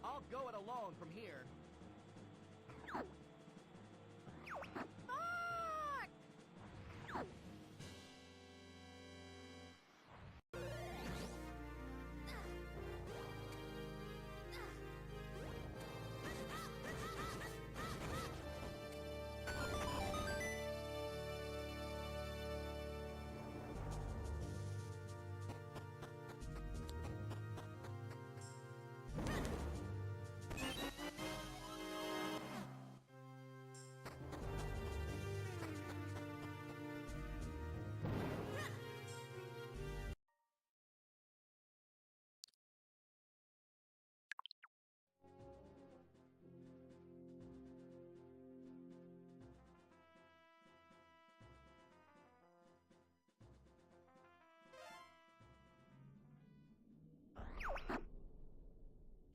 I'll go it alone from here.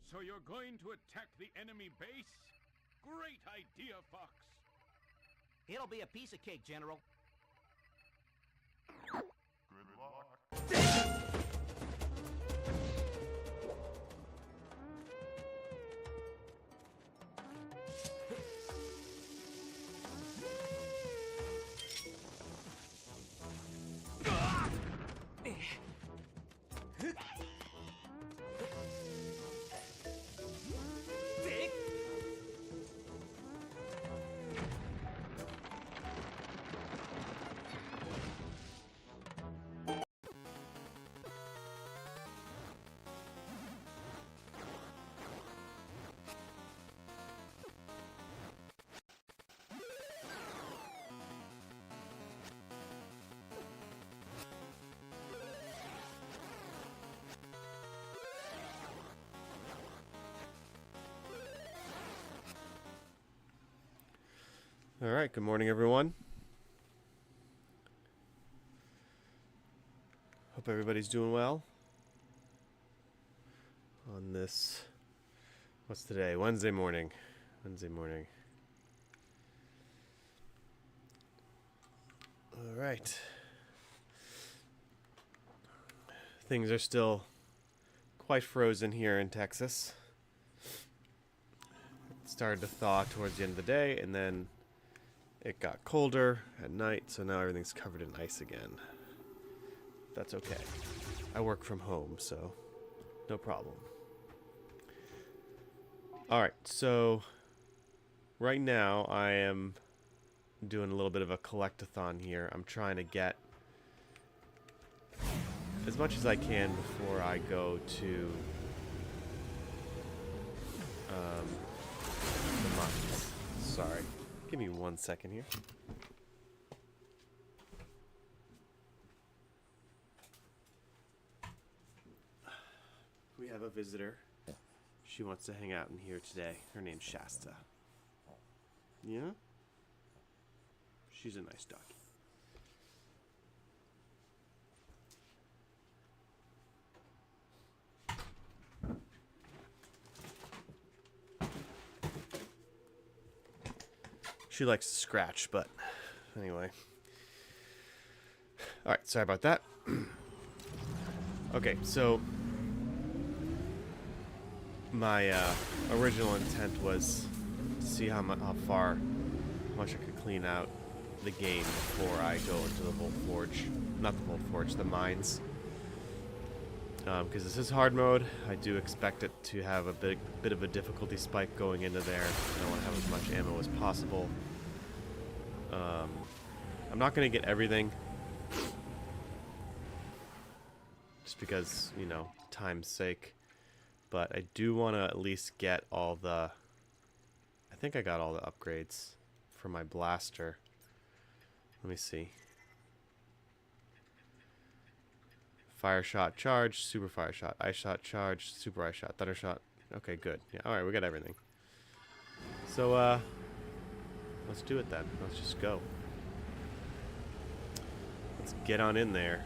So you're going to attack the enemy base? Great idea, Fox. It'll be a piece of cake, General. Good luck. All right, good morning, everyone. Hope everybody's doing well on this, what's today? Wednesday morning. All right. Things are still quite frozen here in Texas. It started to thaw towards the end of the day, and then it got colder at night, so now everything's covered in ice again. That's okay. I work from home, so no problem. Alright, so right now I am doing a little bit of a collect-a-thon here. I'm trying to get as much as I can before I go to the mines. Sorry. Give me 1 second here. We have a visitor. She wants to hang out in here today. Her name's Shasta. Yeah? She's a nice duck. She likes to scratch, but anyway. Alright, sorry about that. Okay, so my original intent was to see how much I could clean out the game before I go into the Volt Forge. Not the Volt Forge, the mines. Because this is hard mode, I do expect it to have a bit of a difficulty spike going into there. I want to have as much ammo as possible. I'm not going to get everything. Just because, you know, time's sake. But I do want to at least get all the... I think I got all the upgrades for my blaster. Let me see. Fire shot, charge, super fire shot, ice shot, charge, super ice shot, thunder shot. Okay, good. Yeah, alright, we got everything. So, let's do it then. Let's just go. Let's get on in there.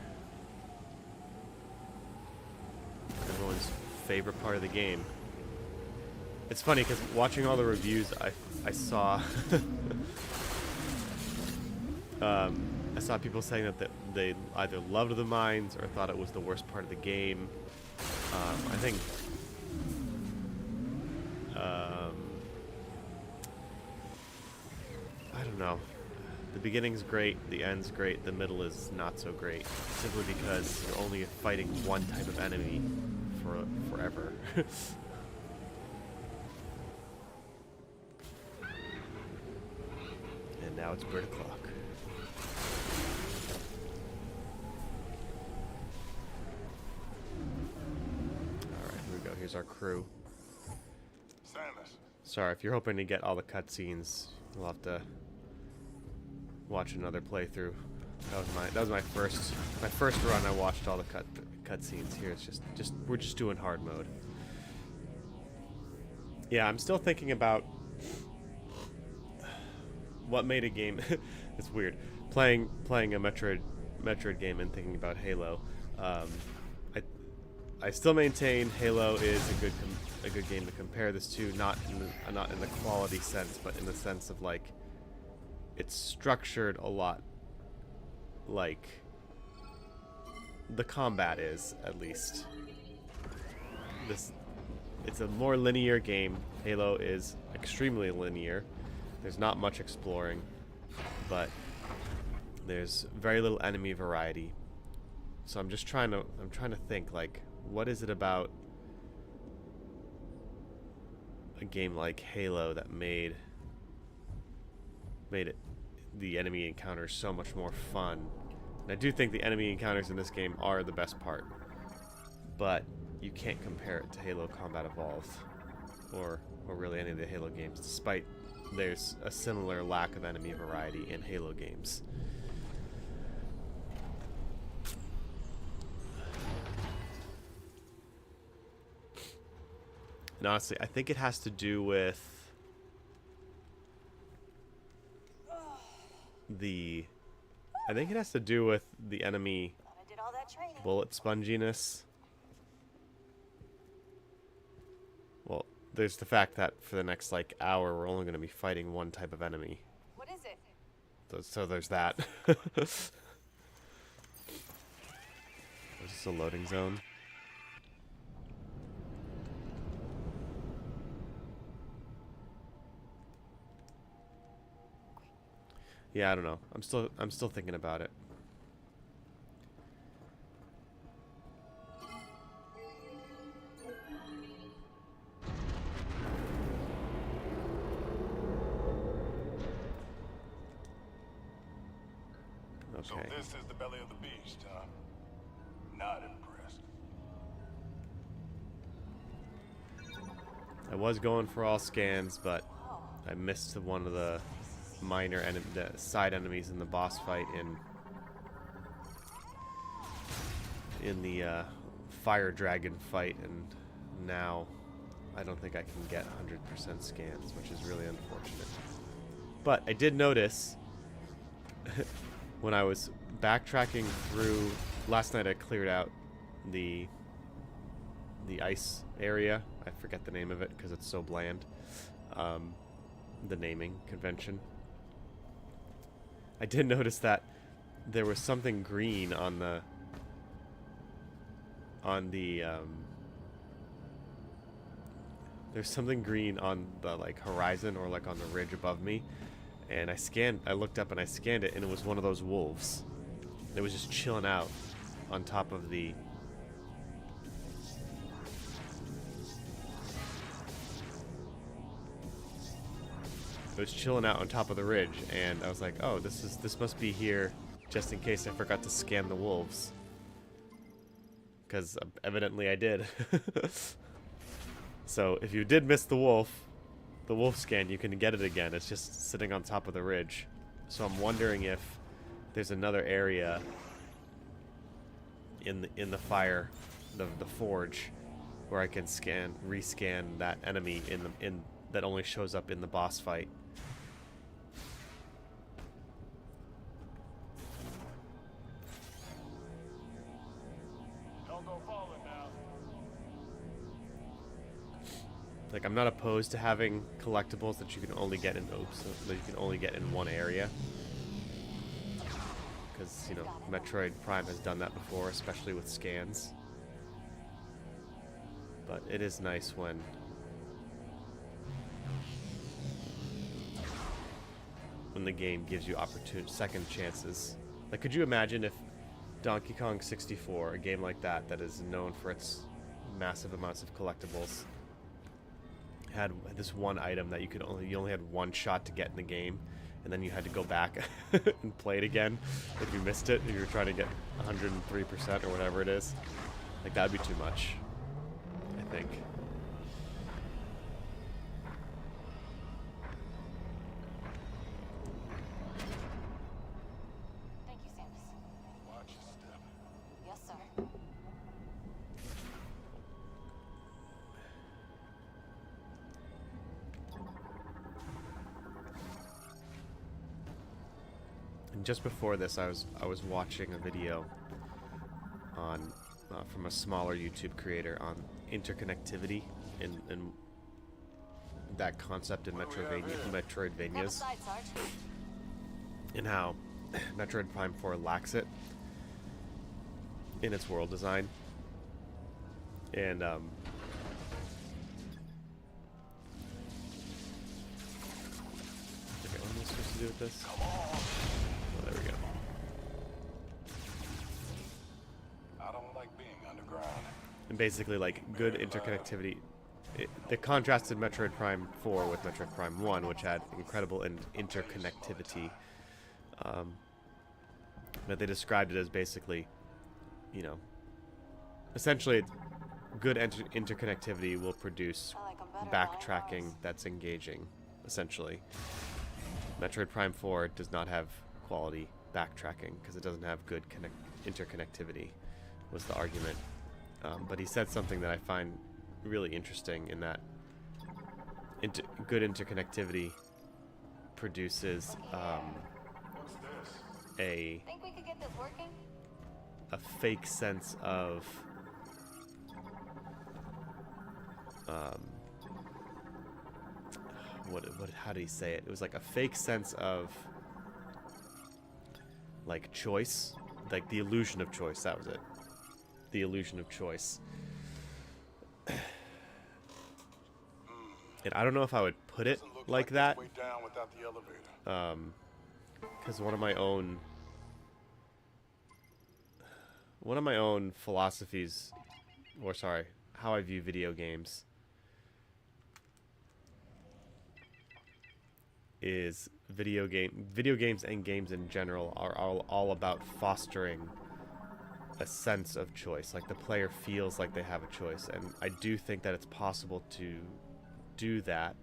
Everyone's favorite part of the game. It's funny because watching all the reviews, I saw I saw people saying that they either loved the mines or thought it was the worst part of the game. I think I don't know. The beginning's great, the end's great, the middle is not so great. Simply because you're only fighting one type of enemy for forever. And now it's bird o'clock. Alright, here we go. Here's our crew. Samus. Sorry, if you're hoping to get all the cutscenes, you'll have to watch another playthrough. That was my first run. I watched all the cutscenes. Here it's just we're just doing hard mode. Yeah, I'm still thinking about what made a game. It's weird playing a Metroid game and thinking about Halo. I still maintain Halo is a good game to compare this to, not in the quality sense, but in the sense of like it's structured a lot like the combat is, at least. It's a more linear game. Halo is extremely linear. There's not much exploring, but there's very little enemy variety. So I'm trying to think, like, what is it about a game like Halo that made it the enemy encounters so much more fun. And I do think the enemy encounters in this game are the best part, but you can't compare it to Halo Combat Evolved or really any of the Halo games, despite there's a similar lack of enemy variety in Halo games. And honestly, I think it has to do with the enemy bullet sponginess. Well, there's the fact that for the next like hour we're only going to be fighting one type of enemy. What is it? So there's that. Is this a loading zone? Yeah, I don't know. I'm still thinking about it. Okay. So this is the belly of the beast, huh? Not impressed. I was going for all scans, but I missed one of the the side enemies in the boss fight in the fire dragon fight, and now I don't think I can get 100% scans, which is really unfortunate. But I did notice when I was backtracking through last night, I cleared out the ice area. I forget the name of it because it's so bland. The naming convention. I did notice that there was something green on the there's something green on the like horizon or like on the ridge above me, and I looked up and I scanned it, and it was one of those wolves. It was just chilling out on top of the ridge, and I was like, oh, this must be here just in case I forgot to scan the wolves, because evidently I did. So if you did miss the wolf scan, you can get it again. It's just sitting on top of the ridge. So I'm wondering if there's another area in the fire, the forge, where I can rescan that enemy that only shows up in the boss fight. Don't go falling now. Like, I'm not opposed to having collectibles that you can only get in one area. Because, you know, Metroid Prime has done that before, especially with scans. But it is nice when the game gives you second chances. Like, could you imagine if Donkey Kong 64, a game like that is known for its massive amounts of collectibles, had this one item that you only had one shot to get in the game, and then you had to go back and play it again if you missed it, if you were trying to get 103% or whatever it is. Like, that'd be too much, I think. Thank you, Samus. Watch your step. Yes, sir. And just before this, I was watching a video on from a smaller YouTube creator on interconnectivity and that concept in Metroidvanias, Side, Sarge. and how Metroid Prime 4 lacks it in its world design. And okay, what am I supposed to do with this? Oh, there we go. I don't like being underground. And basically, like, good interconnectivity. The contrasted Metroid Prime 4 with Metroid Prime 1, which had incredible interconnectivity. But they described it as basically, you know, essentially, good interconnectivity will produce I like 'em better backtracking than that's engaging, essentially. Metroid Prime 4 does not have quality backtracking because it doesn't have good interconnectivity, was the argument. But he said something that I find really interesting, in that good interconnectivity produces What's this? Think we could get this working? a fake sense of how did he say it? It was like a fake sense of like choice, like the illusion of choice. That was it. The illusion of choice. And I don't know if I would put it Doesn't look like there's that, way down without the elevator. because one of my own philosophies, or sorry, how I view video games, is video games and games in general are all about fostering a sense of choice. Like, the player feels like they have a choice, and I do think that it's possible to do that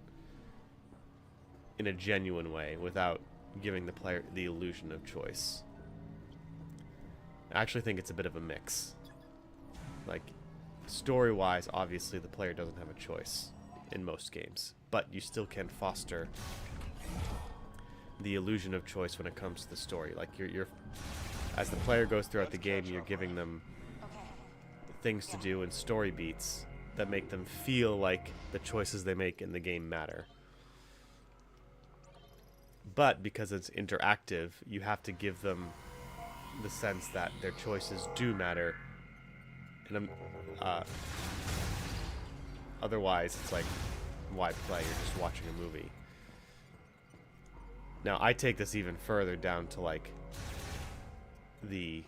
in a genuine way without giving the player the illusion of choice. I actually think it's a bit of a mix. Like, story-wise, obviously the player doesn't have a choice in most games, but you still can foster the illusion of choice when it comes to the story. Like you're as the player goes throughout the game, you're giving them Okay. things to do and story beats that make them feel like the choices they make in the game matter. But because it's interactive, you have to give them the sense that their choices do matter. And otherwise, it's like, why play? You're just watching a movie. Now, I take this even further down to like the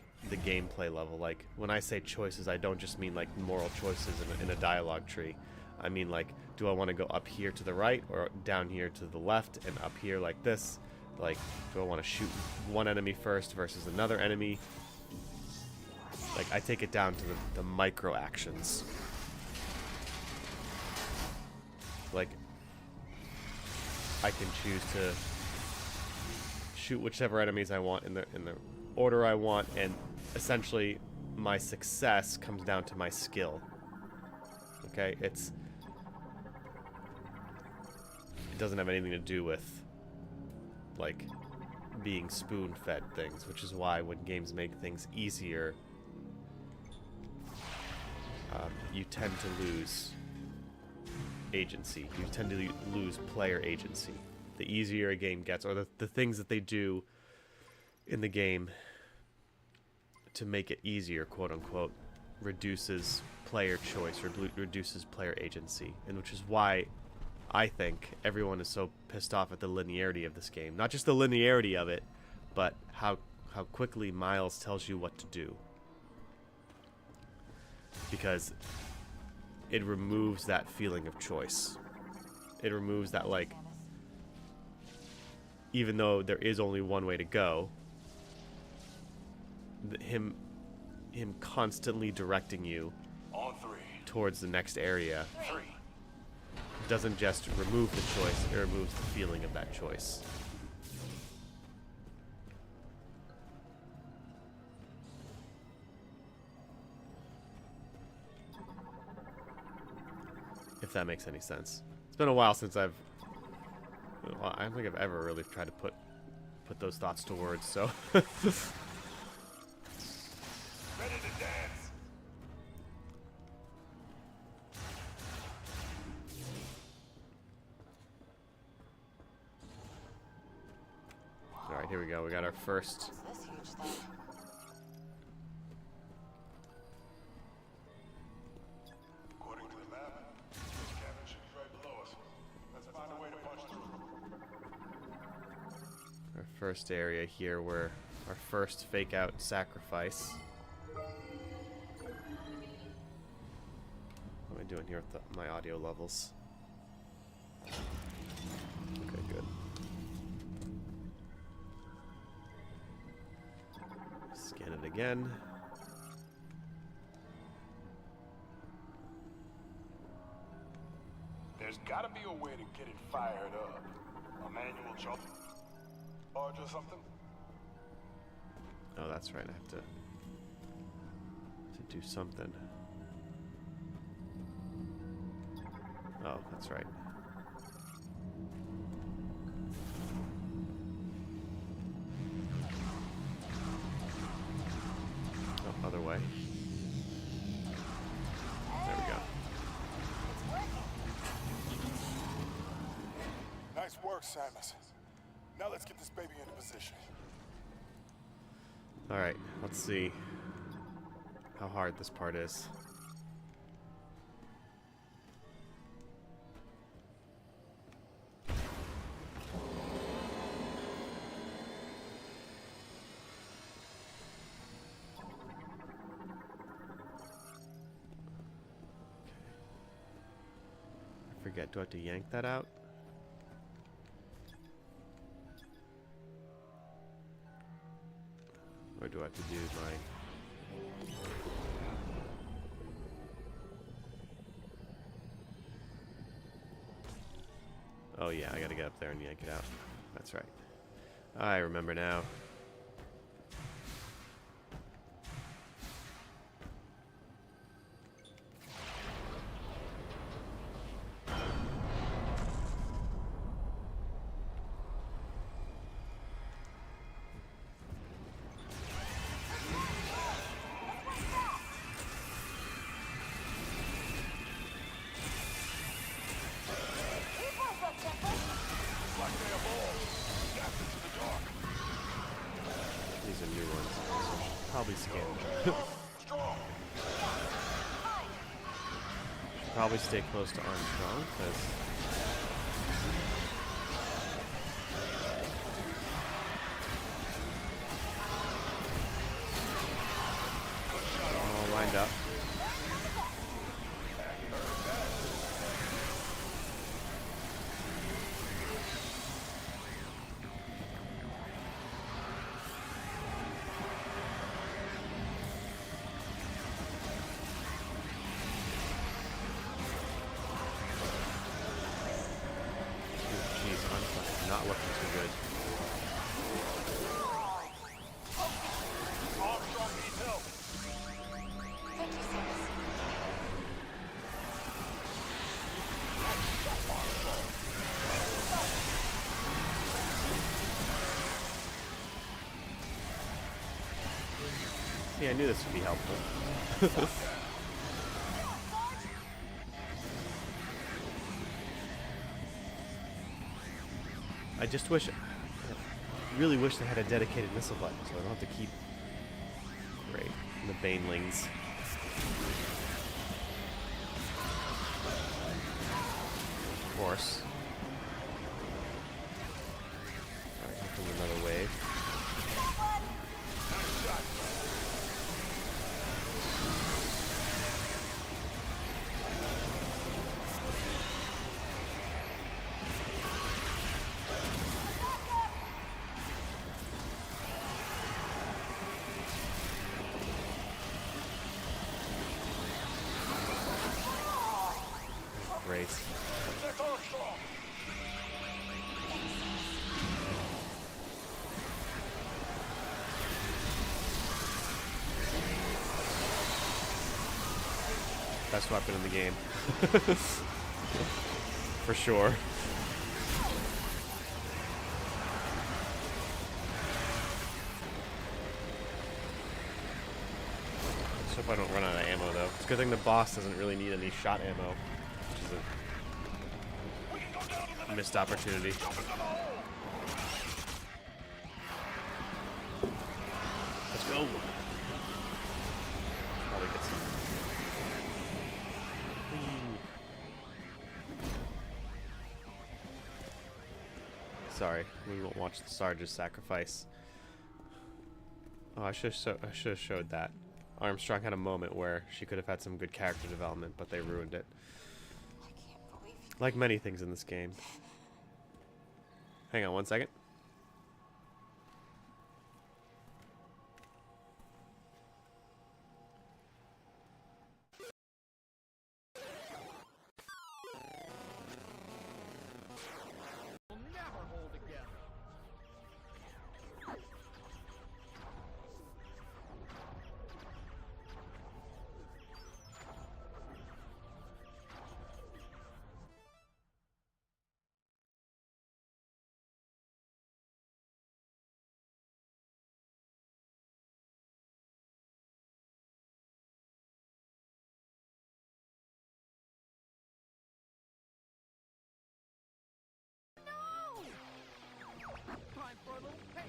gameplay level. Like when I say choices, I don't just mean like moral choices in a dialogue tree. I mean like, do I want to go up here to the right or down here to the left and up here like this? Like, do I want to shoot one enemy first versus another enemy? Like, I take it down to the micro actions. Like, I can choose to shoot whichever enemies I want in the order I want, and essentially my success comes down to my skill. Okay, it doesn't have anything to do with like being spoon-fed things, which is why when games make things easier, you tend to lose agency. You tend to lose player agency. The easier a game gets, or the things that they do in the game to make it easier, quote-unquote, reduces player choice, or reduces player agency, and which is why I think everyone is so pissed off at the linearity of this game. Not just the linearity of it, but how quickly Miles tells you what to do. Because it removes that feeling of choice. It removes that, like, even though there is only one way to go, him constantly directing you On 3. towards the next area 3. doesn't just remove the choice, it removes the feeling of that choice. If that makes any sense. It's been a while since I don't think I've ever really tried to put those thoughts to words, so Ready to dance. Alright, here we go. We got our first What's this huge thing? According to the map, this cabin should be right below us. Let's find a way to punch through. our first area here, where our first fake out sacrifice. What am I doing here with my audio levels? Okay, good. Scan it again. There's gotta be a way to get it fired up. A manual charge or something? Oh, that's right. I have to do something. Oh, that's right. Oh, other way. There we go. It's working. Nice work, Samus. Now let's get this baby into position. Alright, let's see how hard this part is. I forget, do I have to yank that out? Or do I have to do my... Oh yeah, I gotta get up there and yank it out. That's right. I remember now. Probably skin. Probably stay close to Armstrong, because all lined up. Jeez, Armstrong is not looking too good. Armstrong needs help. 56. See, I knew this would be helpful. I just wish, I really wish they had a dedicated missile button so I don't have to keep, great, the banelings. Of course. Alright, here comes another wave. Great. Protect Armstrong. Best weapon in the game. For sure. Let's hope I don't run out of ammo though. It's a good thing the boss doesn't really need any shot ammo, which is a missed opportunity. Let's go. Probably get some. Sorry, we won't watch the Sarge's sacrifice. Oh, I should have showed that. Armstrong had a moment where she could have had some good character development, but they ruined it. I can't believe you. Like many things in this game. Hang on one second. We'll never hold together. Time for a little payback.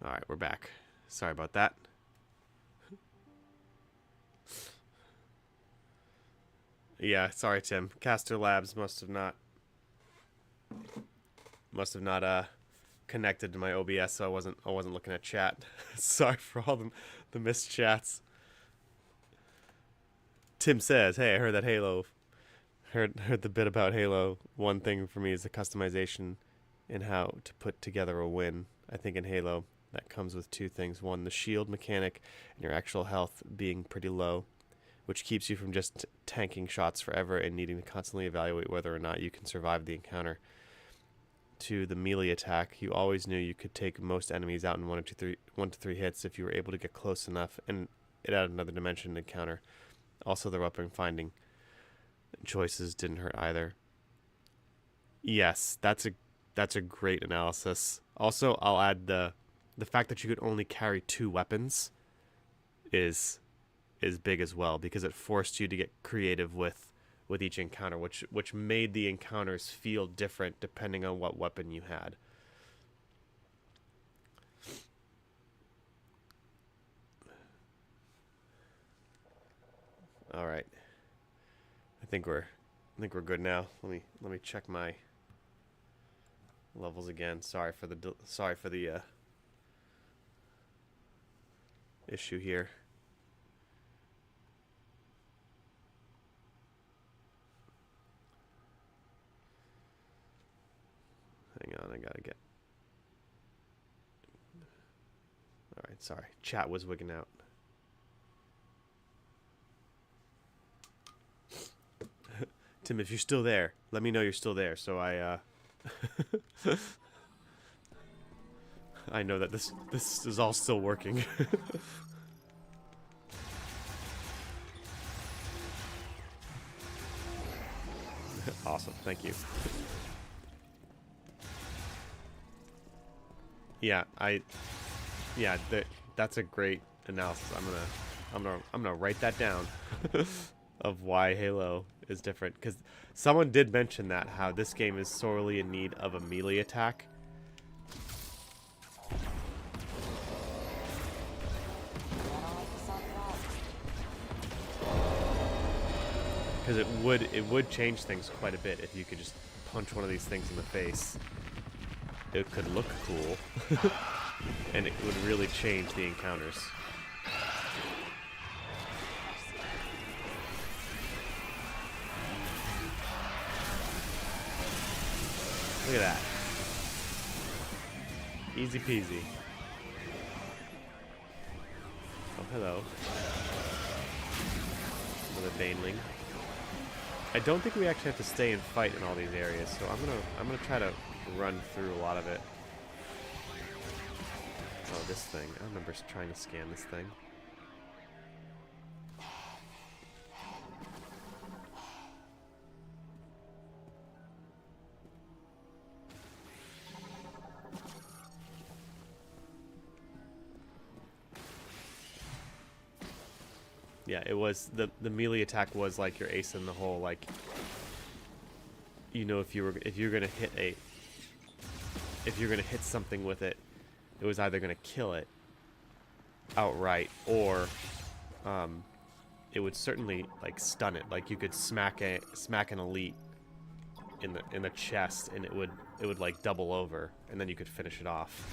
Alright, we're back. Sorry about that. Yeah, sorry Tim. Caster Labs must have not connected to my OBS, so I wasn't looking at chat. Sorry for all the missed chats. Tim says, "Hey, I heard that Halo. Heard the bit about Halo. One thing for me is the customization and how to put together a win. I think in Halo that comes with two things. One, the shield mechanic and your actual health being pretty low, which keeps you from just tanking shots forever and needing to constantly evaluate whether or not you can survive the encounter. to the melee attack, you always knew you could take most enemies out in 1 to 3 hits if you were able to get close enough, and it added another dimension to encounter. Also, the weapon finding choices didn't hurt either. Yes, that's a great analysis. Also, I'll add the fact that you could only carry 2 weapons is big as well, because it forced you to get creative with each encounter, which made the encounters feel different depending on what weapon you had. All right. I think we're good now. Let me check my levels again. Sorry for the issue here. Hang on, I gotta get. All right, sorry. Chat was wigging out. Tim, if you're still there, let me know you're still there, so I I know that this is all still working. Awesome, thank you. Yeah, that's a great analysis. I'm gonna write that down of why Halo is different, because someone did mention that, how this game is sorely in need of a melee attack. Because it would change things quite a bit if you could just punch one of these things in the face. It could look cool, and it would really change the encounters. Look at that. Easy peasy. Oh, hello. Another Baneling. I don't think we actually have to stay and fight in all these areas, so I'm gonna try to run through a lot of it. Oh, this thing. I remember trying to scan this thing. Yeah, it was the melee attack was like your ace in the hole. Like, you know, if you're gonna hit something with it, it was either gonna kill it outright, or it would certainly like stun it. Like, you could smack an elite in the chest, and it would like double over, and then you could finish it off.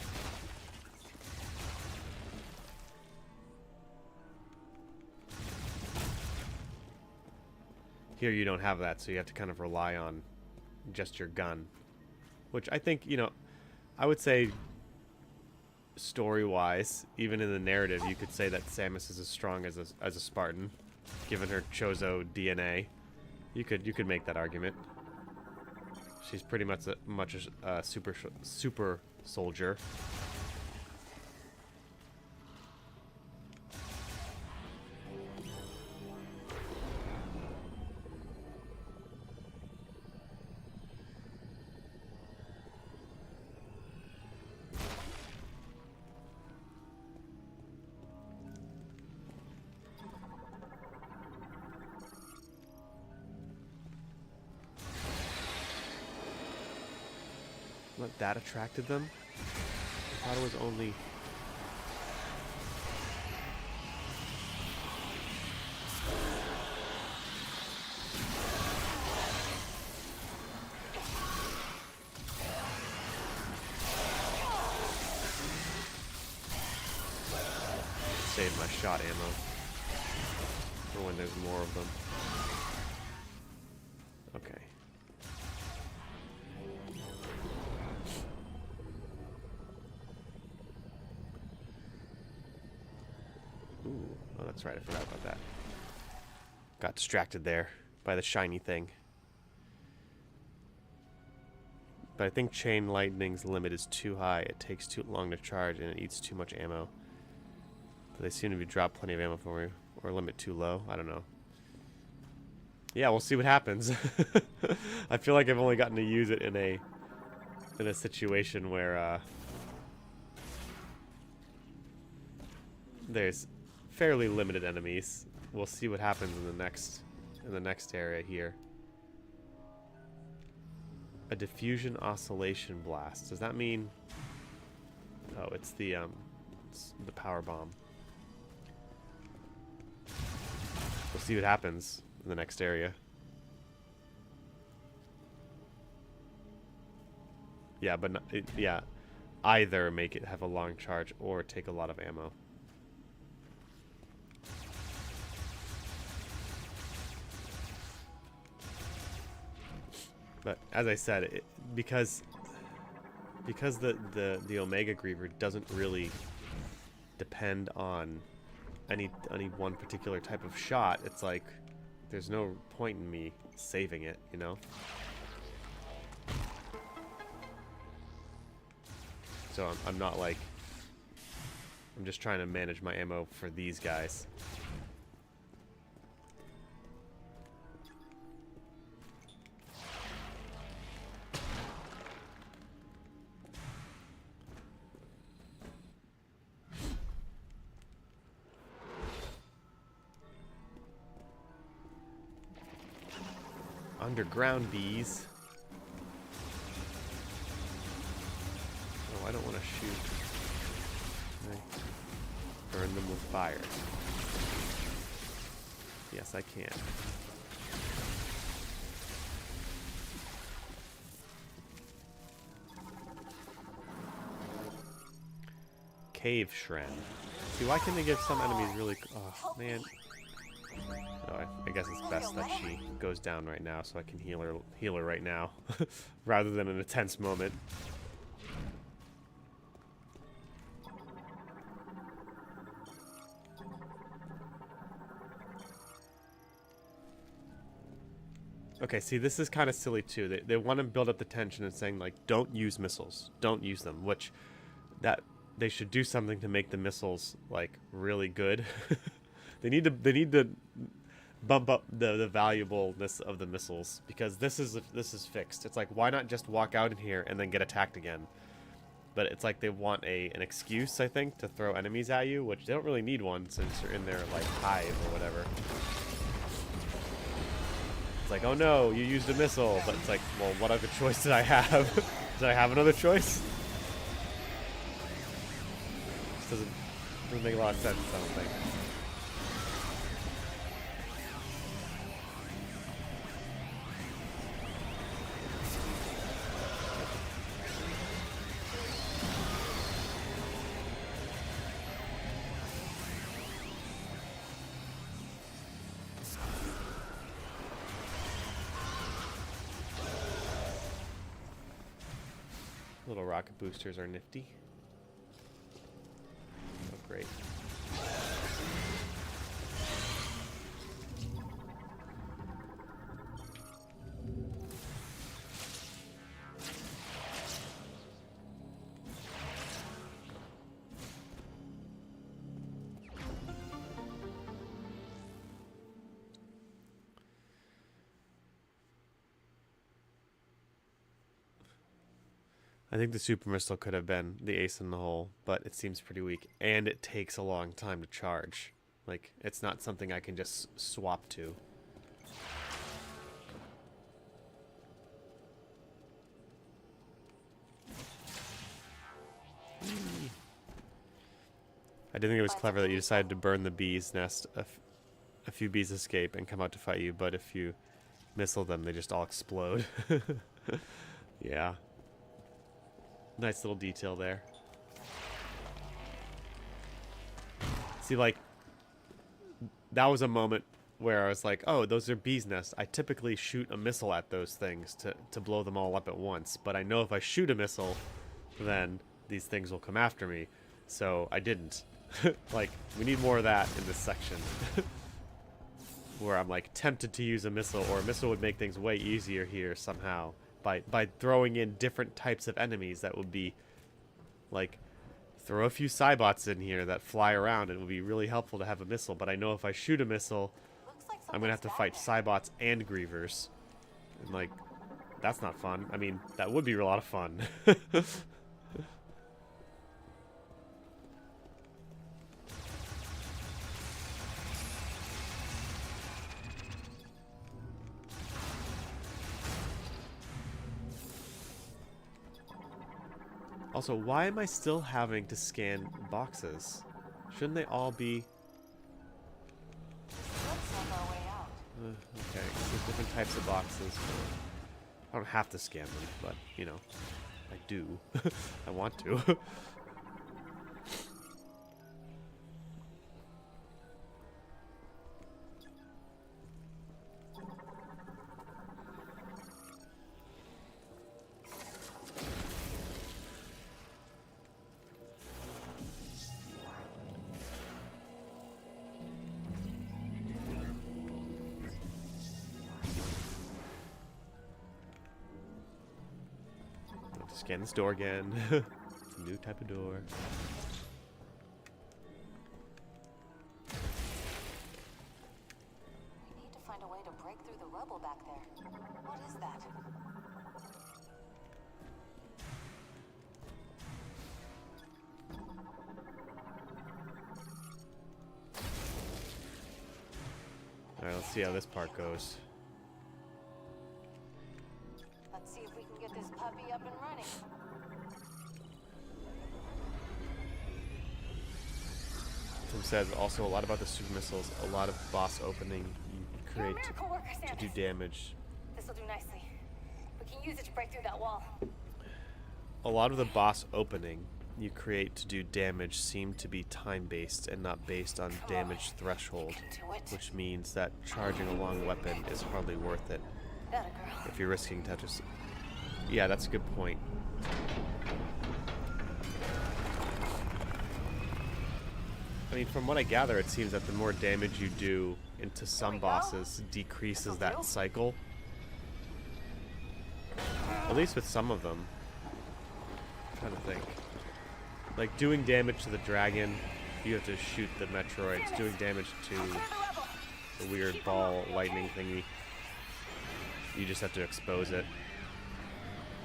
Here you don't have that, so you have to kind of rely on just your gun. Which I think, you know, I would say story-wise, even in the narrative, you could say that Samus is as strong as a Spartan, given her Chozo DNA. You could make that argument. She's pretty much a super soldier. What, that attracted them? I thought it was only... Save my shot ammo for when there's more of them. Okay. Ooh, oh, that's right, I forgot about that. Got distracted there by the shiny thing. But I think Chain Lightning's limit is too high. It takes too long to charge and it eats too much ammo. But they seem to be drop plenty of ammo for me. Or limit too low. I don't know. Yeah, we'll see what happens. I feel like I've only gotten to use it in a situation where there's fairly limited enemies. We'll see what happens in the next area here. A diffusion oscillation blast. Does that mean? Oh, it's the power bomb. We'll see what happens in the next area. Yeah, but yeah, either make it have a long charge or take a lot of ammo. But as I said, because the Omega Griever doesn't really depend on any one particular type of shot, it's like there's no point in me saving it, you know? So I'm not like, I'm just trying to manage my ammo for these guys. Underground bees. Oh, I don't want to shoot. Can I burn them with fire? Yes, I can. Cave Shren. See, why can't they give some enemies really... Oh, man. Oh, I guess it's best that she goes down right now so I can heal her right now. Rather than in a tense moment. Okay, see, this is kind of silly too. They want to build up the tension and saying, like, don't use missiles. Don't use them. Which, that they should do something to make the missiles, like, really good. They need to bump up the valuableness of the missiles, because this is fixed. It's like, why not just walk out in here and then get attacked again? But it's like they want an excuse, I think, to throw enemies at you, which they don't really need one since you're in their, like, hive or whatever. It's like, oh no, you used a missile, but it's like, well, what other choice did I have? Did I have another choice? This doesn't make a lot of sense, I don't think. Little rocket boosters are nifty. Oh, great. I think the super missile could have been the ace in the hole, but it seems pretty weak, and it takes a long time to charge. Like, it's not something I can just swap to. I did think it was clever that you decided to burn the bee's nest. A few bees escape and come out to fight you, but if you missile them, they just all explode. Yeah. Nice little detail there. See, like, that was a moment where I was like, oh, those are bees' nests. I typically shoot a missile at those things to blow them all up at once. But I know if I shoot a missile, then these things will come after me. So I didn't. Like, we need more of that in this section. Where I'm, like, tempted to use a missile, or a missile would make things way easier here somehow. by throwing in different types of enemies that would be like throw a few Cybots in here that fly around. It would be really helpful to have a missile, but I know if I shoot a missile, Looks like I'm gonna have to fight something's Cybots and Grievers. And like, that's not fun. I mean, that would be a lot of fun. Also, why am I still having to scan boxes? Shouldn't they all be... Looks like our way out. okay, there's different types of boxes. I don't have to scan them, but, you know, I do. I want to. Scan this door again. It's a new type of door. We need to find a way to break through the rubble back there. What is that? Alright, let's see how this part goes. Let's see if we can get this puppy up and running. Tim says also a lot about the super missiles, a lot of boss opening you You're a create miracle worker, to Samus. do damage. This'll do nicely. We can use it to break through that wall. A lot of the boss opening you create to do damage seem to be time-based and not based on damage threshold, Do it. which means that charging a long weapon is hardly worth it That a girl. if you're risking to just... Yeah, that's a good point. I mean, from what I gather, it seems that the more damage you do into some bosses decreases that cycle. At least with some of them. I'm trying to think. Like, doing damage to the dragon, you have to shoot the Metroids. Doing damage to the weird ball lightning thingy, you just have to expose it.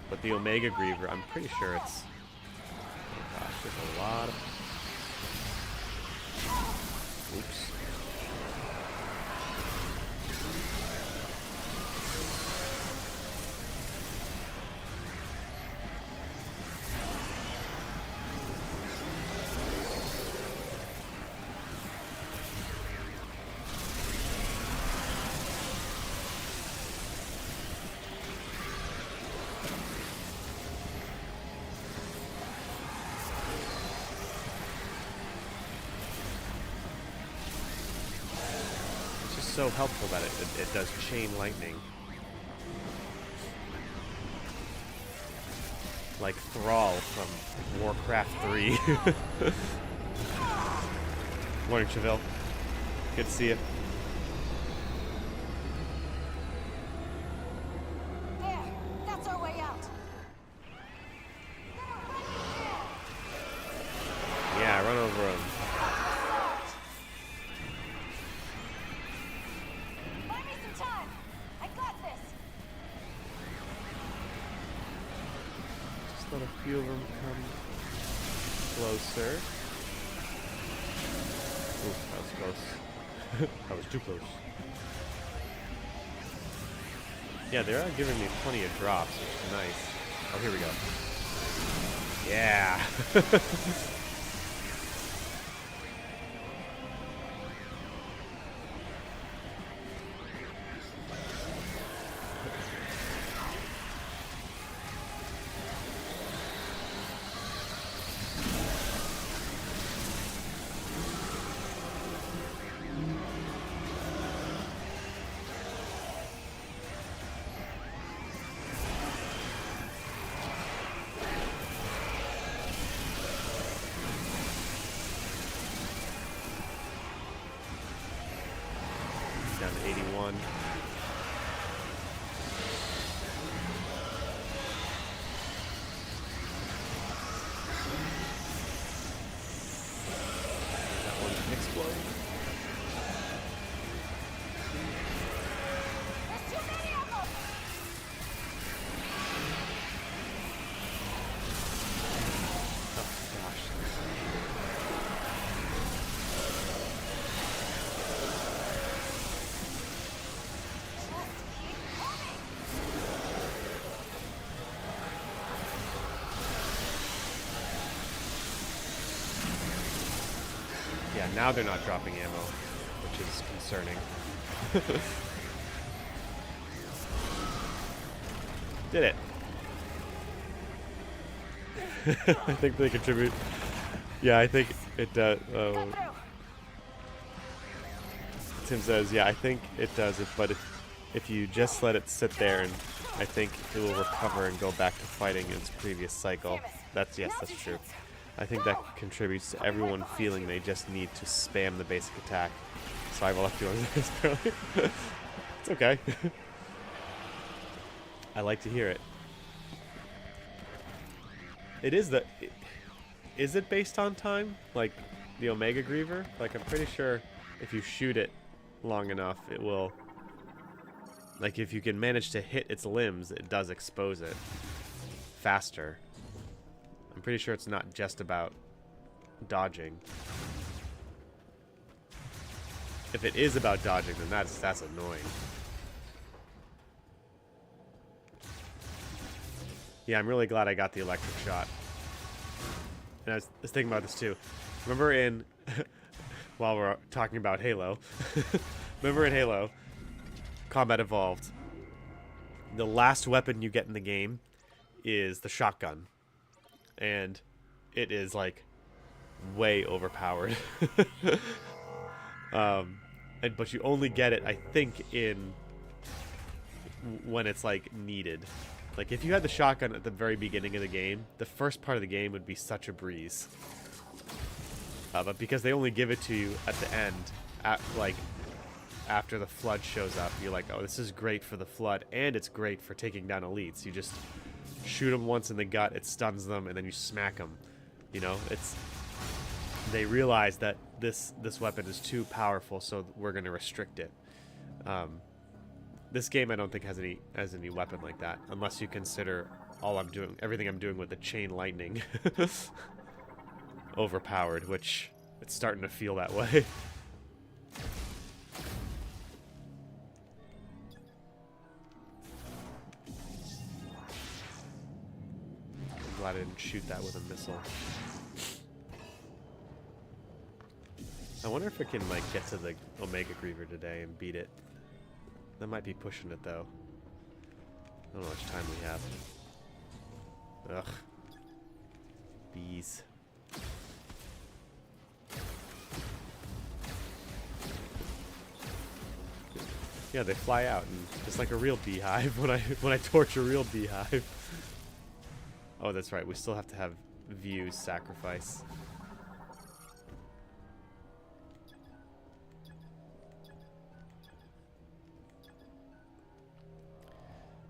But the Omega Griever, I'm pretty sure it's... Oh gosh, there's a lot of... Oops. So helpful that it does chain lightning. Like Thrall from Warcraft 3. Morning, Cheville. Good to see you. There! That's our way out! Yeah, run over him. Buy me some time! I got this! Just let a few of them come closer. Ooh, that was close. That was too close. Yeah, they are giving me plenty of drops, which is nice. Oh, here we go. Yeah. Yeah, now they're not dropping ammo, which is concerning. Did it. I think they contribute. Yeah, I think it does. Tim says, yeah, I think it does it, but if you just let it sit there, and I think it will recover and go back to fighting its previous cycle. That's true. I think that contributes to everyone feeling they just need to spam the basic attack. So I will have to do this early. It's okay. I like to hear it. It is the... Is it based on time? Like the Omega Griever? Like, I'm pretty sure if you shoot it long enough, it will... Like, if you can manage to hit its limbs, it does expose it faster. I'm pretty sure it's not just about dodging. If it is about dodging, then that's annoying. Yeah, I'm really glad I got the electric shot. And I was thinking about this too. Remember in... while we're talking about Halo. Remember in Halo, Combat Evolved, the last weapon you get in the game is the shotgun. And it is, like, way overpowered. But you only get it, I think, when it's, like, needed. Like, if you had the shotgun at the very beginning of the game, the first part of the game would be such a breeze. But because they only give it to you at the end, after the Flood shows up, you're like, oh, this is great for the Flood, and it's great for taking down elites. You just shoot them once in the gut, it stuns them, and then you smack them. You know, they realize that this weapon is too powerful, so we're going to restrict it. This game I don't think has any weapon like that, unless you consider everything I'm doing with the chain lightning overpowered, which it's starting to feel that way. I'm glad I didn't shoot that with a missile. I wonder if I can, like, get to the Omega Griever today and beat it. That might be pushing it, though. I don't know how much time we have. Ugh. Bees. Yeah, they fly out, and just like a real beehive when I torch a real beehive. Oh, that's right. We still have to have views sacrifice.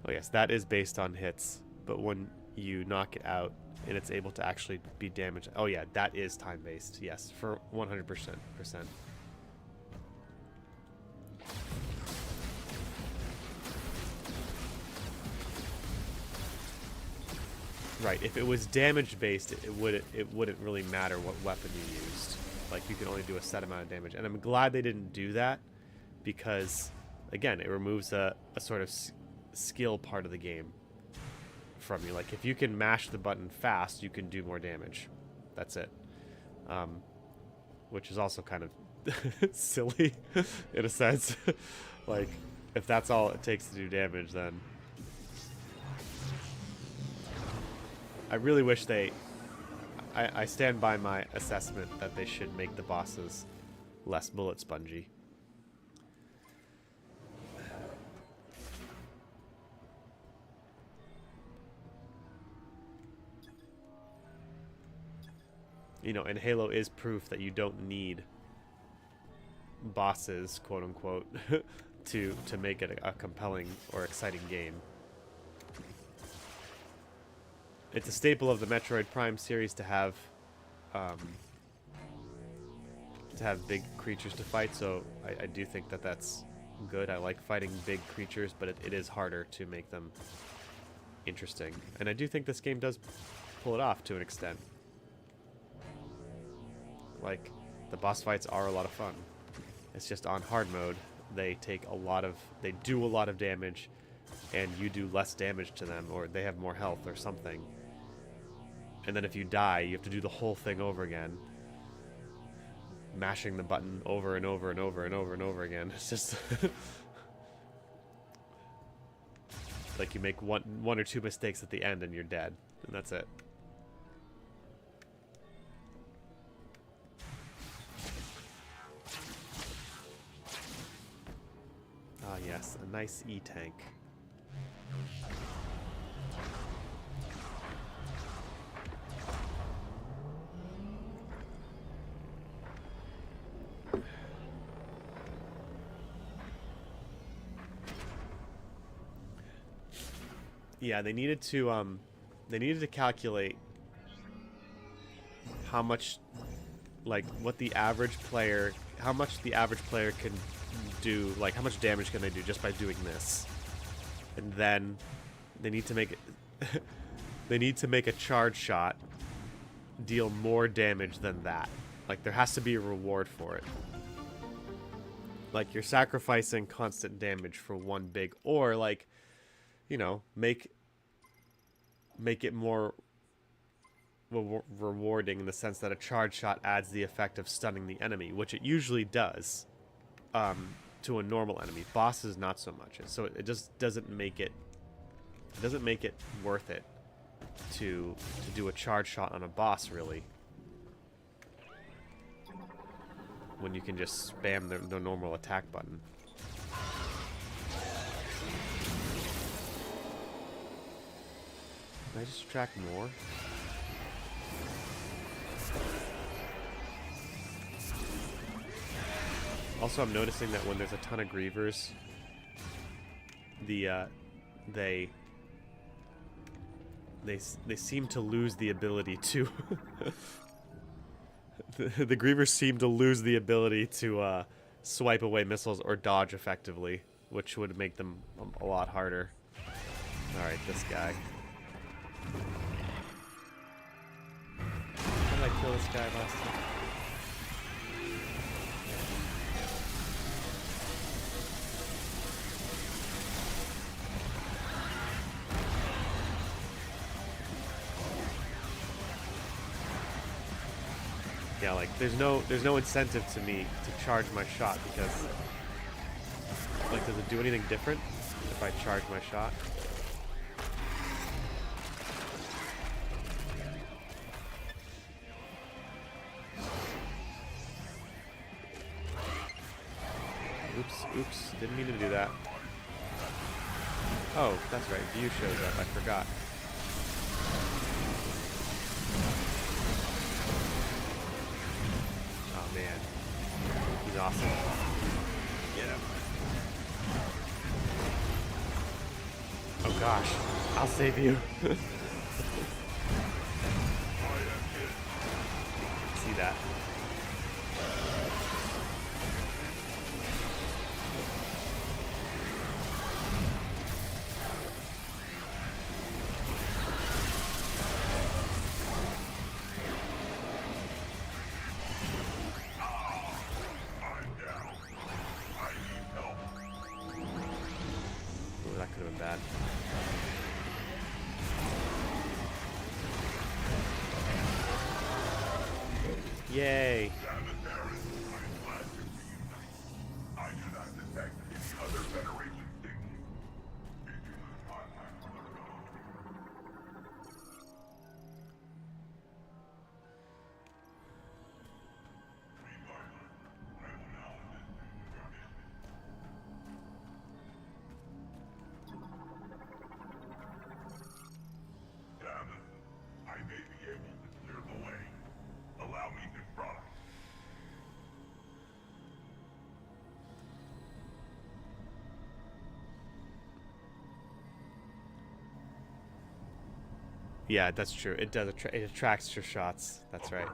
Oh yes, that is based on hits, but when you knock it out and it's able to actually be damaged. Oh yeah, that is time-based. Yes, for 100%. Right, if it was damage-based, it wouldn't really matter what weapon you used. Like, you can only do a set amount of damage. And I'm glad they didn't do that, because, again, it removes a sort of skill part of the game from you. Like, if you can mash the button fast, you can do more damage. That's it. Which is also kind of silly, in a sense. Like, if that's all it takes to do damage, then... I really wish I stand by my assessment that they should make the bosses less bullet spongy. You know, and Halo is proof that you don't need bosses, quote unquote, to make it a compelling or exciting game. It's a staple of the Metroid Prime series to have big creatures to fight, so I do think that that's good. I like fighting big creatures, but it is harder to make them interesting. And I do think this game does pull it off to an extent. Like, the boss fights are a lot of fun. It's just on hard mode, they do a lot of damage, and you do less damage to them, or they have more health or something. And then if you die, you have to do the whole thing over again. mashing the button over and over and over and over and over again. It's just like you make one or two mistakes at the end and you're dead, and that's it. Ah, yes, a nice E-tank. Yeah, they needed to calculate how much, like, what the average player, how much the average player can do, like, how much damage can they do just by doing this. And then they need to make it they need to make a charge shot deal more damage than that. Like, there has to be a reward for it. Like, you're sacrificing constant damage for one big, or like, you know, make it more rewarding in the sense that a charge shot adds the effect of stunning the enemy, which it usually does to a normal enemy. Bosses, not so much. So it just doesn't make it worth it to do a charge shot on a boss, really, when you can just spam the normal attack button. Can I just track more? Also, I'm noticing that when there's a ton of grievers, they seem to lose the ability to the grievers seem to lose the ability to swipe away missiles or dodge effectively, which would make them a lot harder. All right, this guy. How did I kill this guy last time? Yeah, like there's no incentive to me to charge my shot because, like, does it do anything different if I charge my shot? Oops, didn't mean to do that. Oh, that's right, view shows up, I forgot. Oh man, he's awesome. Get him. Oh gosh, I'll save you. See that? Yay! Yeah, that's true. It does. It attracts your shots. That's right.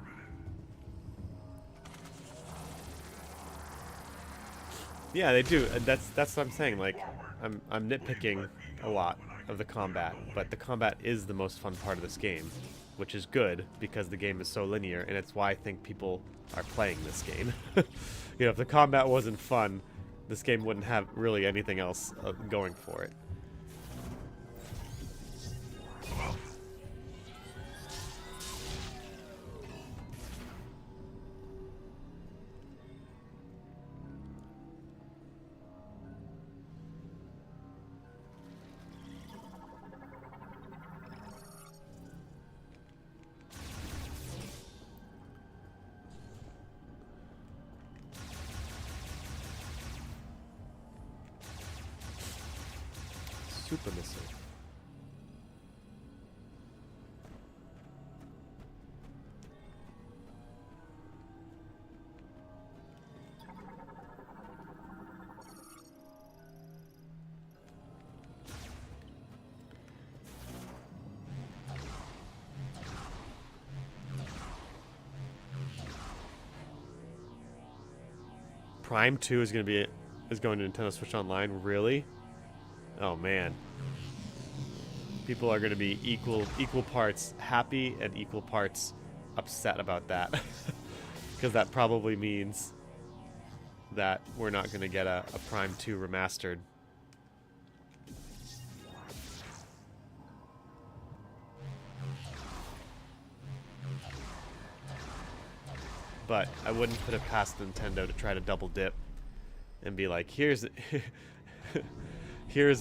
Yeah, they do. That's what I'm saying. Like, I'm nitpicking a lot of the combat, but the combat is the most fun part of this game, which is good because the game is so linear, and it's why I think people are playing this game. You know, if the combat wasn't fun, this game wouldn't have really anything else going for it. Super missile. Prime 2 is going to Nintendo Switch Online, really? Oh man. People are going to be equal parts happy and equal parts upset about that. Because that probably means that we're not going to get a Prime 2 remastered. But I wouldn't put it past Nintendo to try to double dip and be like, here's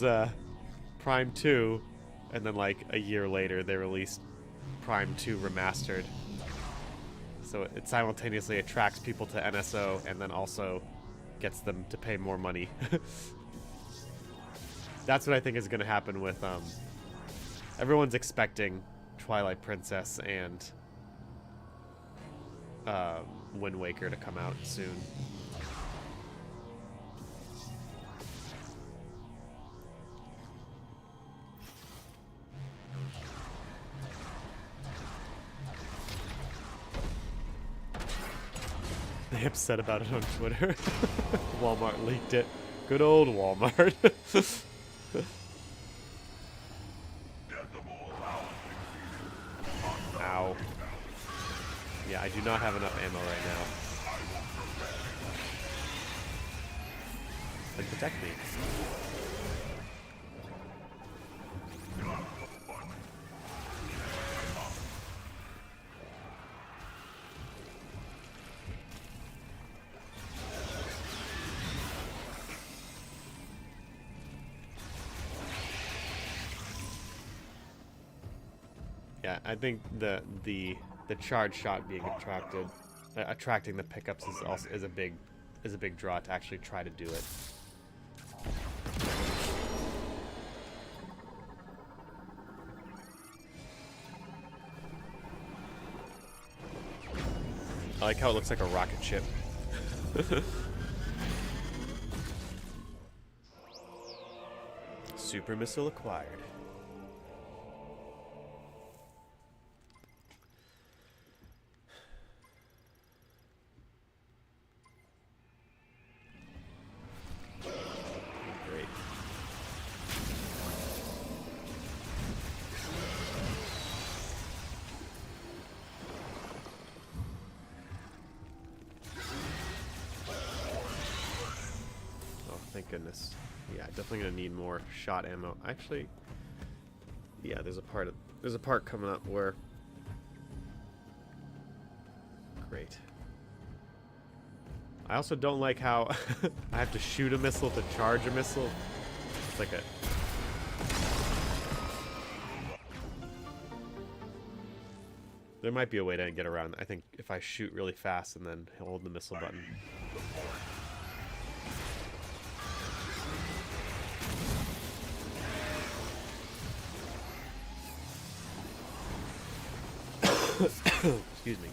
a Prime 2, and then like a year later they released Prime 2 remastered. So it simultaneously attracts people to NSO and then also gets them to pay more money. That's what I think is going to happen with everyone's expecting Twilight Princess and Wind Waker to come out soon. They upset about it on Twitter. Walmart leaked it. Good old Walmart. Ow. Yeah, I do not have enough ammo right now. Then protect me. Yeah, I think the charge shot being attracting the pickups is a big draw to actually try to do it. I like how it looks like a rocket ship. Super missile acquired. Great. Oh, thank goodness. Yeah, definitely gonna need more shot ammo. Actually, yeah, there's a part coming up where. Great. I also don't like how I have to shoot a missile to charge a missile. It's like a. There might be a way to get around. I think if I shoot really fast and then hold the missile button. Excuse me.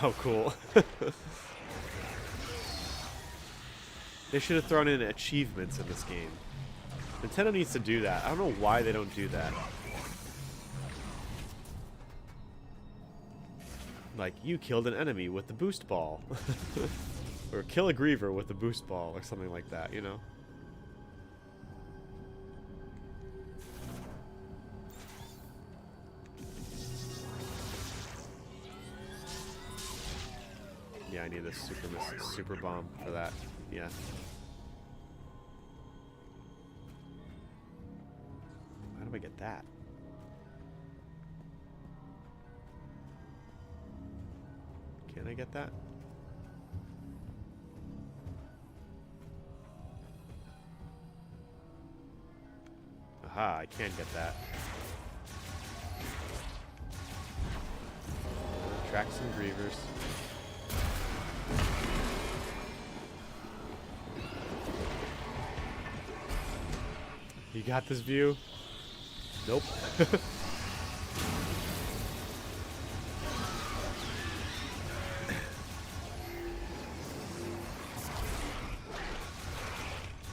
Oh, cool. They should have thrown in achievements in this game. Nintendo needs to do that. I don't know why they don't do that. Like, you killed an enemy with the boost ball. Or kill a Griever with the boost ball, or something like that, you know? Yeah, I need this super bomb for that. Yeah. How do I get that? Can I get that? Aha, I can get that. Track some Grievers. You got this view? Nope.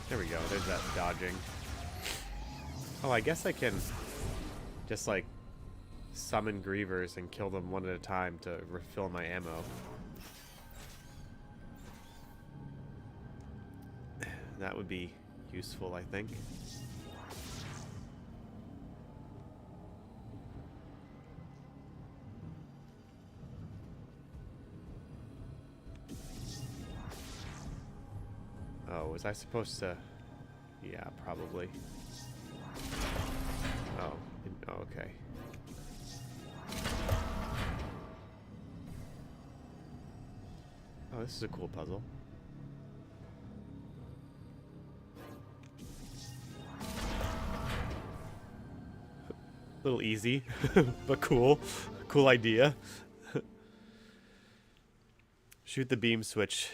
There we go. There's that dodging. Oh, I guess I can just, like, summon grievers and kill them one at a time to refill my ammo. That would be useful, I think. Oh, was I supposed to? Yeah, probably. Oh, okay. Oh, this is a cool puzzle. A little easy, but cool. Cool idea. Shoot the beam switch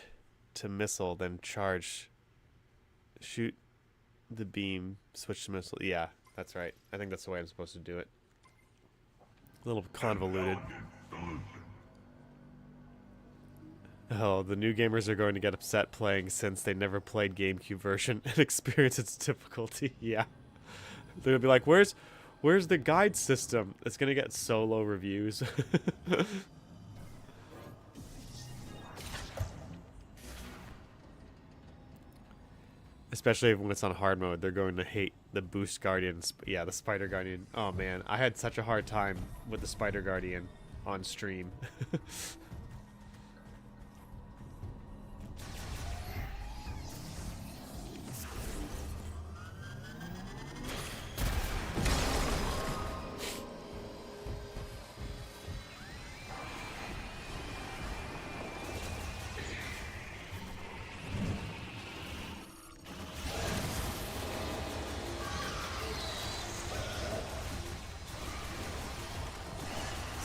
to missile, then charge. Shoot the beam switch to missile. Yeah, that's right. I think that's the way I'm supposed to do it. A little convoluted. Oh, the new gamers are going to get upset playing since they never played GameCube version and experience its difficulty. Yeah. They're gonna be like, where's the guide system? It's gonna get so low reviews. Especially when it's on hard mode, they're going to hate the Boost Guardian. Yeah, the Spider Guardian. Oh man, I had such a hard time with the Spider Guardian on stream.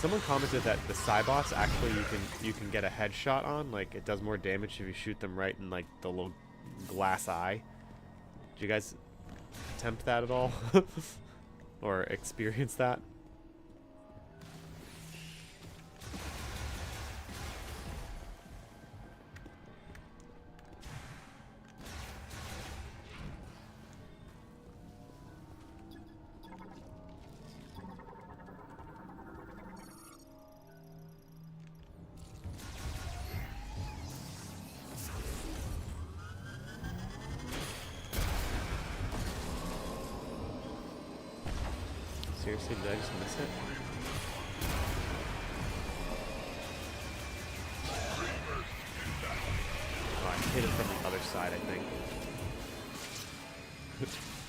Someone commented that the Cybots actually you can get a headshot on, like it does more damage if you shoot them right in like the little glass eye. Did you guys attempt that at all? Or experience that? Seriously, did I just miss it? Oh, I hit it from the other side, I think.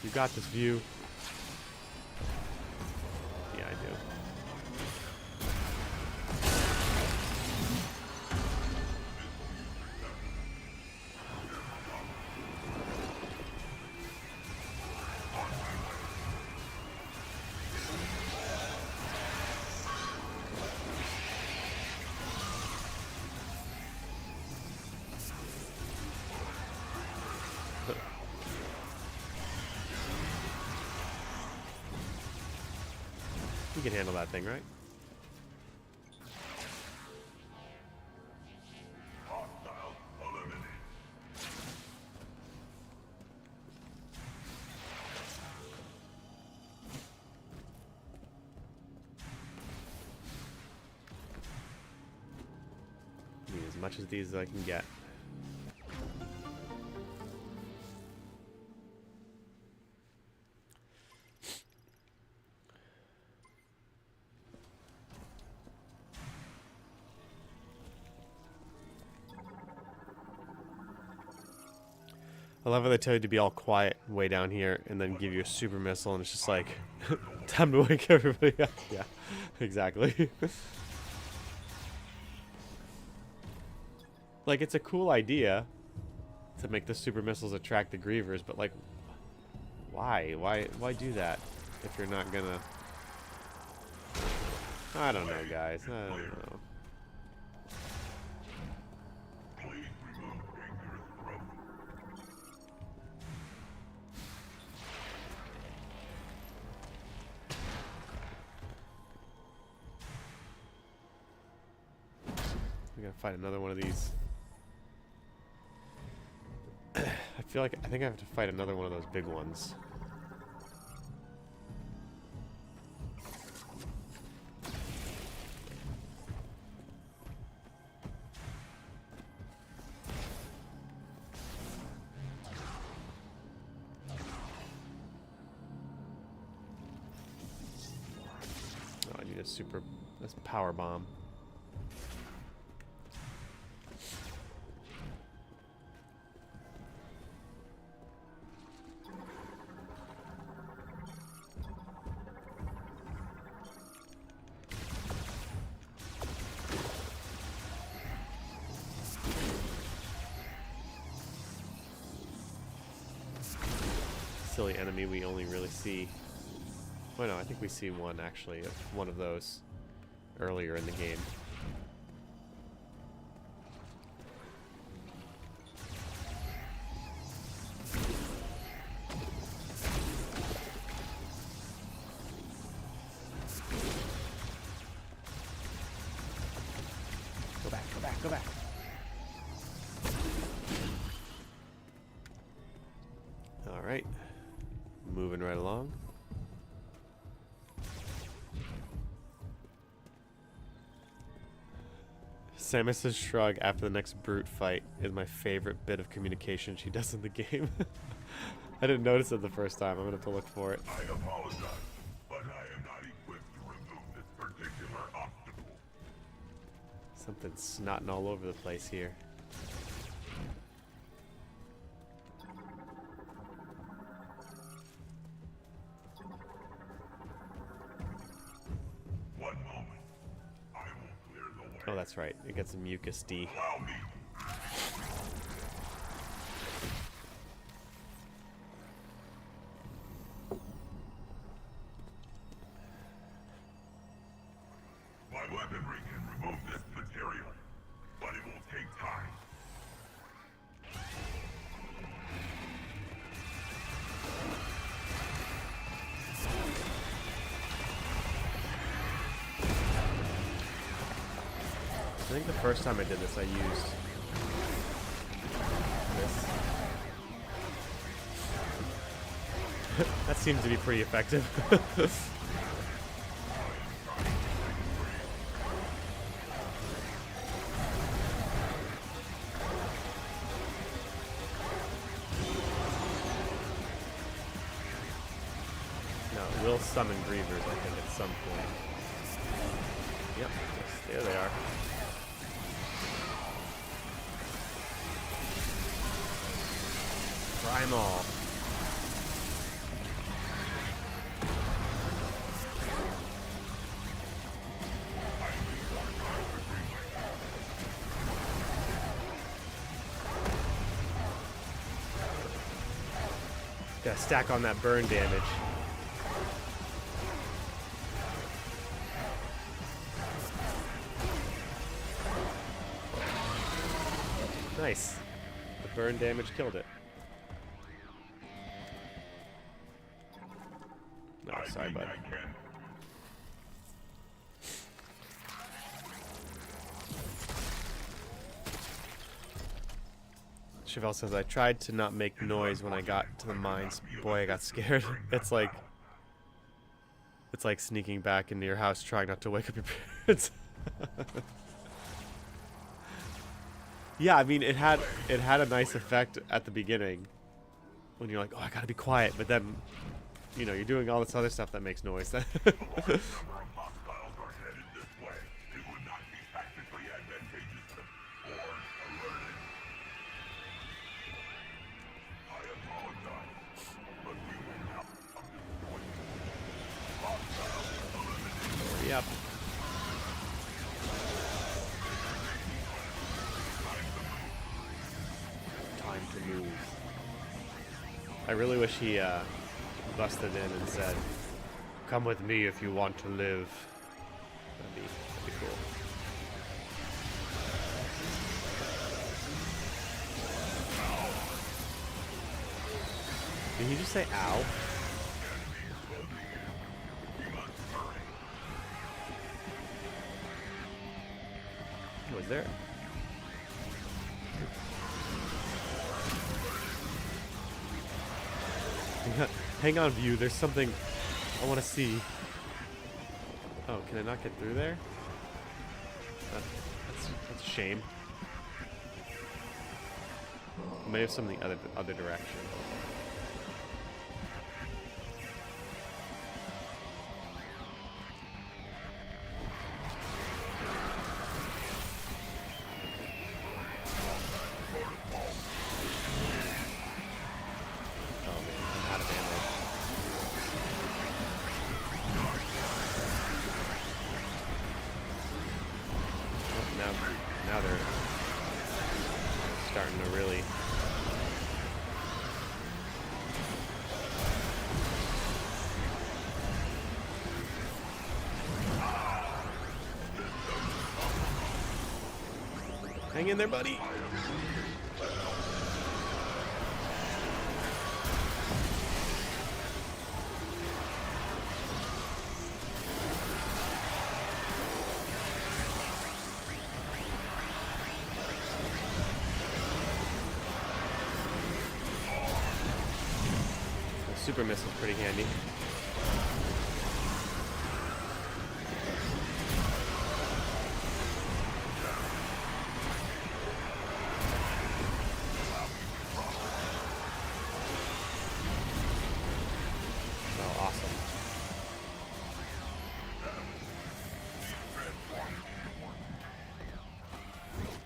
You got this view. Yeah, I do. You can handle that thing, right? Need as much of these as I can get. I love how they tell you to be all quiet way down here and then give you a super missile and it's just like, time to wake everybody up. Yeah, exactly. Like, it's a cool idea to make the super missiles attract the grievers, but like, why? Why do that if you're not gonna... I don't know, guys. I don't know. gotta fight another one of these. I think I have to fight another one of those big ones. Oh, I need this power bomb. Silly enemy we only really see. Oh no, I think we see one actually, one of those earlier in the game. Go back, go back, go back. All right. Moving right along. Samus's shrug after the next brute fight is my favorite bit of communication she does in the game. I didn't notice it the first time. I'm gonna have to look for it. I apologize, but I am not equipped to remove this particular obstacle. Something's snotting all over the place here. One moment. I will clear the way. Oh, that's right. It gets some mucus D. Allow me. My weaponry can remove this material, but it will take time. I think the first time I did this, I used this. That seems to be pretty effective. No, it will summon grievers, I think, at some point. Yep, yes, there they are. Primal. Gotta stack on that burn damage. Nice. The burn damage killed it. No, sorry, bud. Chevelle says, I tried to not make noise when I got to the mines. Boy, I got scared. It's like sneaking back into your house trying not to wake up your parents. Yeah, I mean, it had a nice effect at the beginning when you're like, oh, I gotta be quiet, but then, you know, you're doing all this other stuff that makes noise. Yep. Time to move. I really wish he busted in and said, "Come with me if you want to live." That'd be cool. Did he just say ow? Was there? Hang on, view. There's something I want to see. Oh, can I not get through there? That's a shame. Maybe have some in the other direction. Oh man, I'm out of ammo. Oh, now they're starting to really. Hang in there, buddy. The super missile's pretty handy.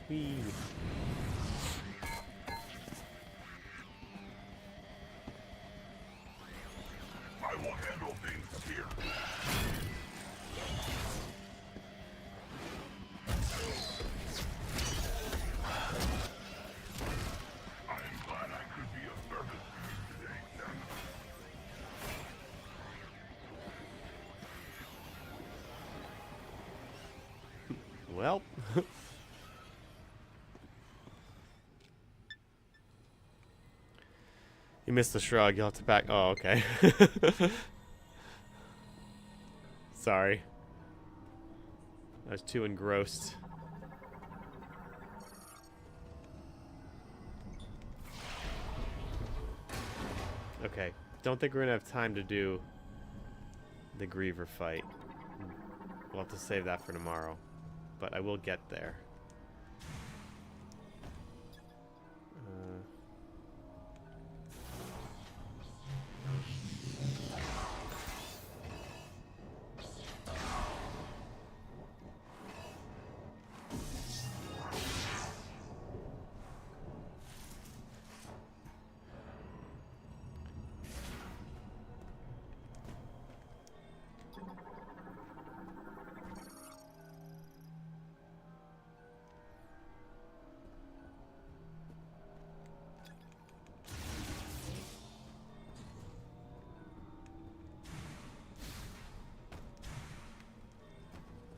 Whee. I will handle things here. I'm glad I could be of service to you today. Well. You missed the shrug. You'll have to back. Oh, okay. Sorry. I was too engrossed. Okay. Don't think we're gonna have time to do the Griever fight. We'll have to save that for tomorrow. But I will get there.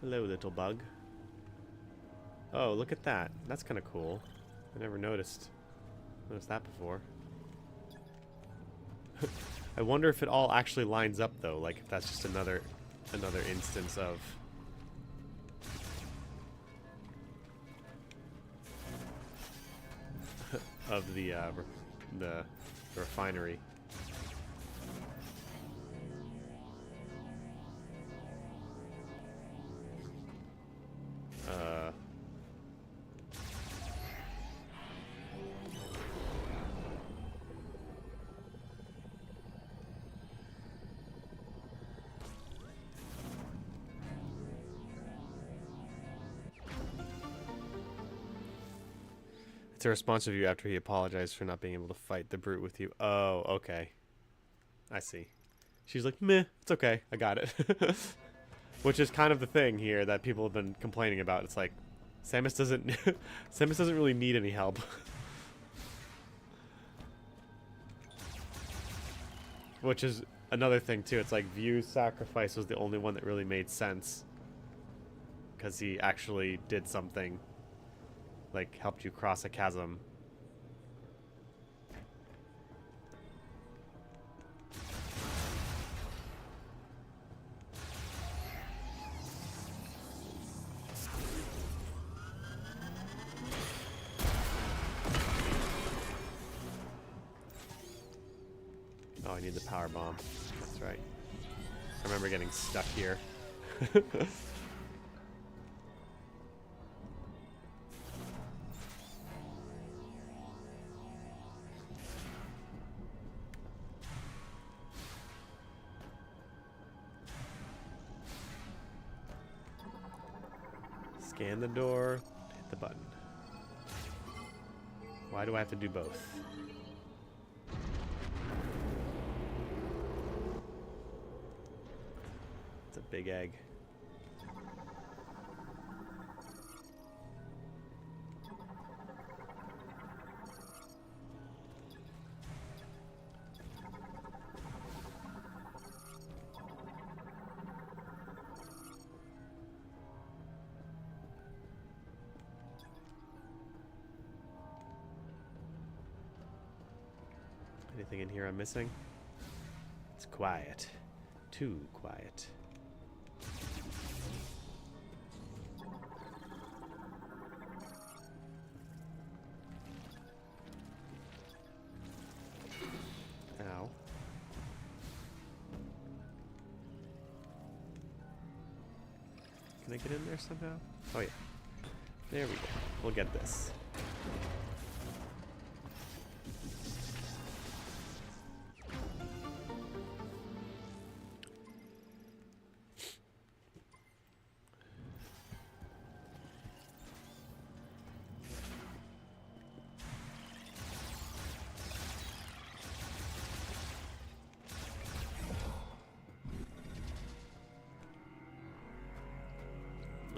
Hello, little bug. Oh, look at that. That's kind of cool. I never noticed that before. I wonder if it all actually lines up though, like if that's just another instance of the refinery. It's a response of you after he apologized for not being able to fight the brute with you. Oh, okay. I see. She's like, meh, it's okay. I got it. Which is kind of the thing here that people have been complaining about. It's like, Samus doesn't Samus doesn't really need any help. Which is another thing too. It's like View's sacrifice was the only one that really made sense. Because he actually did something. Like, helped you cross a chasm. Oh, I need the power bomb. That's right. I remember getting stuck here. Scan the door, hit the button. Why do I have to do both? It's a big egg. Anything in here I'm missing? It's quiet. Too quiet. Ow. Can I get in there somehow? Oh yeah. There we go. We'll get this.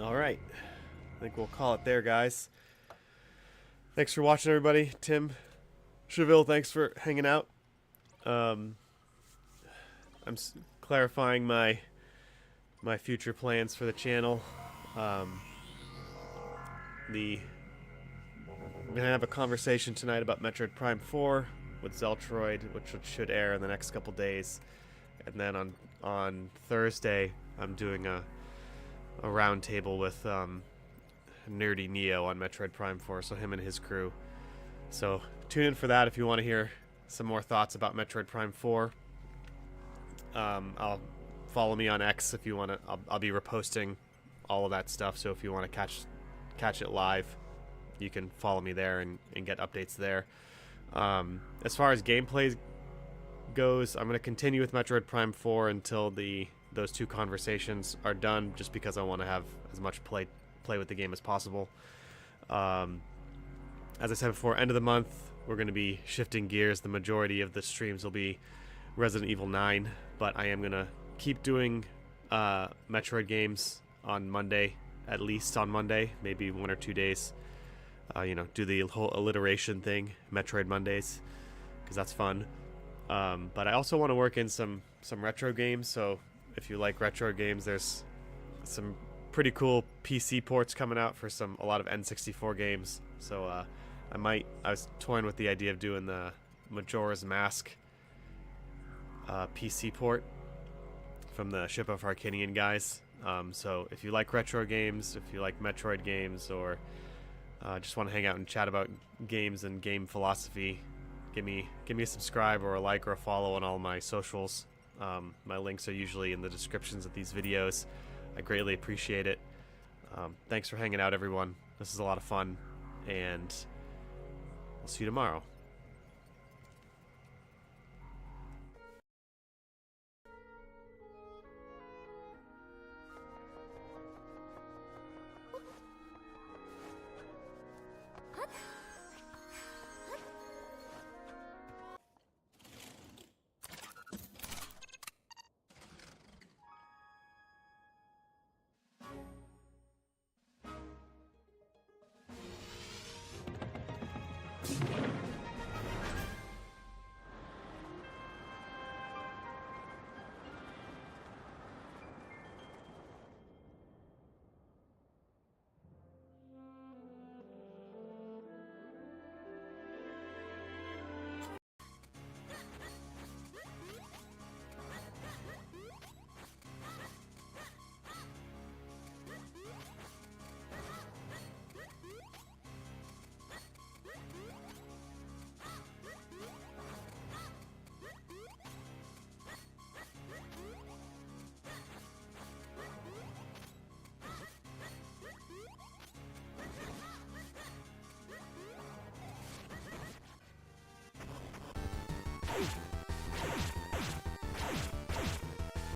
All right. I think we'll call it there, guys. Thanks for watching, everybody. Tim, Cheville, thanks for hanging out. I'm clarifying my future plans for the channel. I'm gonna have a conversation tonight about Metroid Prime 4 with Zeltroid, which should air in the next couple days, and then on Thursday I'm doing a round table with Nerdy Neo on Metroid Prime 4, so him and his crew. So tune in for that if you want to hear some more thoughts about Metroid Prime 4. I'll follow me on X if you want to. I'll be reposting all of that stuff, so if you want to catch it live, you can follow me there and get updates there. As far as gameplay goes, I'm going to continue with Metroid Prime 4 until those two conversations are done, just because I want to have as much play with the game as possible. As I said before, end of the month, we're going to be shifting gears. The majority of the streams will be Resident Evil 9, but I am going to keep doing Metroid games on Monday, at least on Monday, maybe 1 or 2 days. Do the whole alliteration thing, Metroid Mondays, because that's fun. But I also want to work in some retro games, so if you like retro games, there's some pretty cool PC ports coming out for a lot of N64 games. So I was toying with the idea of doing the Majora's Mask PC port from the Ship of Arcanian guys. So if you like retro games, if you like Metroid games, or just want to hang out and chat about games and game philosophy, give me a subscribe or a like or a follow on all my socials. My links are usually in the descriptions of these videos. I greatly appreciate it. Thanks for hanging out, everyone. This is a lot of fun, and I'll see you tomorrow.